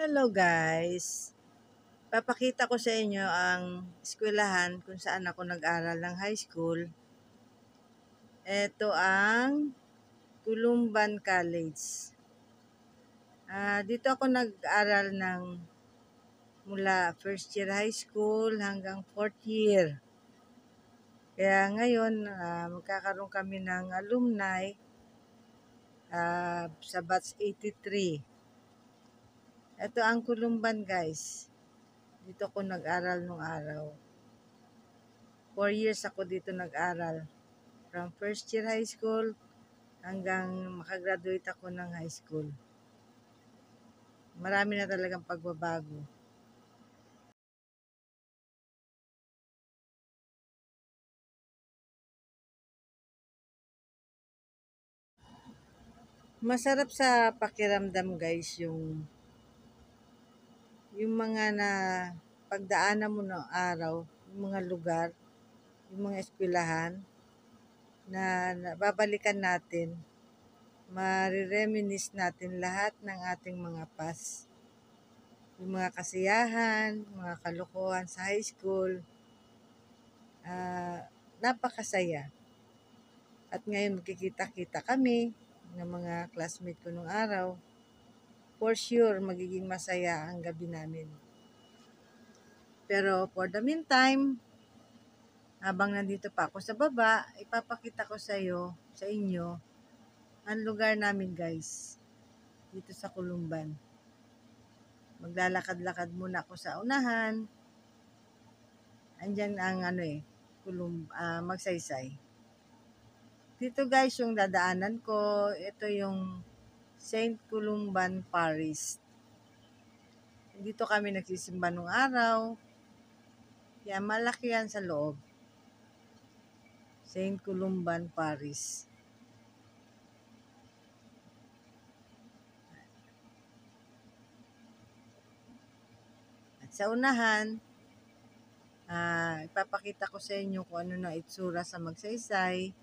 Hello guys! Papakita ko sa inyo ang eskwelahan kung saan ako nag-aral ng high school. Ito ang Culumban College. Dito ako nag-aral ng mula first year high school hanggang fourth year. Kaya ngayon, magkakaroon kami ng alumni sa batch 83. Ito ang Culumban guys. Dito ako nag-aral nung araw. 4 years ako dito nag-aral. From first year high school hanggang makagraduate ako ng high school. Marami na talagang pagbabago. Masarap sa pakiramdam guys yung mga na pagdaanan mo ng araw, yung mga lugar, yung mga eskwelahan na babalikan natin, marireminis natin lahat ng ating mga past. Yung mga kasiyahan, mga kalokohan sa high school, napakasaya. At ngayon magkikita-kita kami ng mga classmate ko nung araw. For sure, magiging masaya ang gabi namin. Pero for the meantime, habang nandito pa ako sa baba, ipapakita ko sa inyo, ang lugar namin guys, dito sa Culumban. Maglalakad-lakad muna ako sa unahan. Andyan ang Magsaysay. Dito guys, yung dadaanan ko, ito yung St. Columban Parish. Dito kami nagsisimba nung araw. Kaya malaki yan sa loob. St. Columban Parish. At sa unahan, ipapakita ko sa inyo kung ano na itsura sa Magsaysay.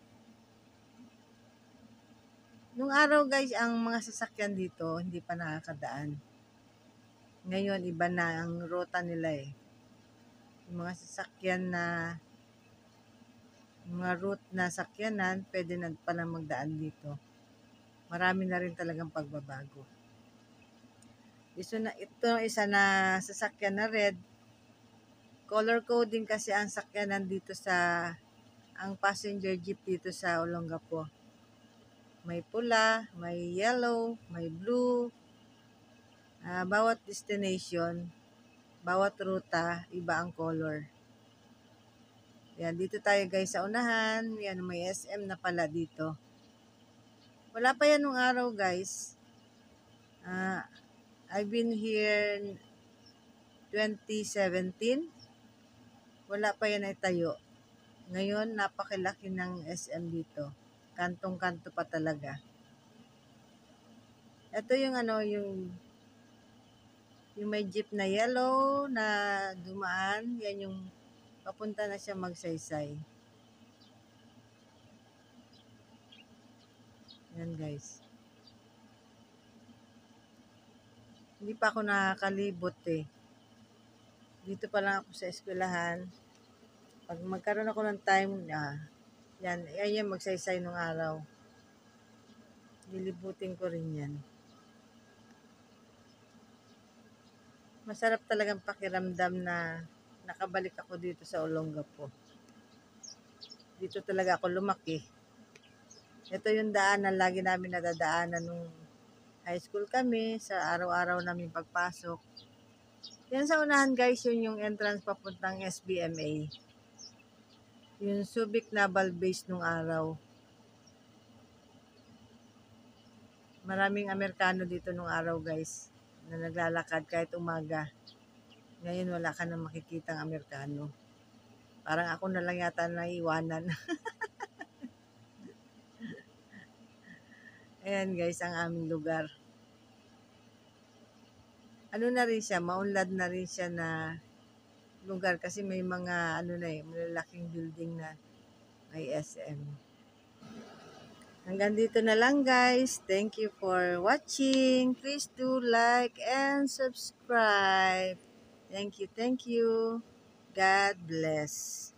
Nung araw guys, ang mga sasakyan dito hindi pa nakakadaan. Ngayon, iba na ang ruta nila eh. Yung mga sasakyan mga route na sakyanan, pwede na pala magdaan dito. Marami na rin talagang pagbabago. Ito isa na sasakyan na red. Color coding kasi ang sakyanan dito ang passenger jeep dito sa Olongapo. May pula, may yellow, may blue. Bawat destination, bawat ruta, iba ang color. Yan, dito tayo guys sa unahan. Yan, may SM na pala dito. Wala pa yan nung araw guys. I've been here 2017. Wala pa yan ay tayo. Ngayon, napakilaki ng SM dito. Kantong-kanto pa talaga. Ito yung yung may jeep na yellow na dumaan. Yan yung papunta na siya Magsaysay. Yan guys. Hindi pa ako nakakalibot eh. Dito pa lang ako sa eskwelahan. Pag magkaroon ako ng time, yan yung Magsaysay nung araw. Lilibutin ko rin yan. Masarap talagang pakiramdam na nakabalik ako dito sa Olongapo. Dito talaga ako lumaki. Ito yung daan na lagi namin nadadaanan nung high school kami, sa araw-araw namin pagpasok. Yan sa unahan guys, yun yung entrance papuntang SBMA. Yung Subic Naval Base nung araw. Maraming Amerikano dito nung araw guys, na naglalakad kahit umaga. Ngayon wala ka na makikitang Amerikano. Parang ako na lang yata naiwanan. Ayan guys, ang aming lugar. Ano na rin siya, maunlad na rin siya na lugar kasi may mga malalaking building na may SM. Hanggang dito na lang guys. Thank you for watching. Please do like and subscribe. Thank you, thank you. God bless.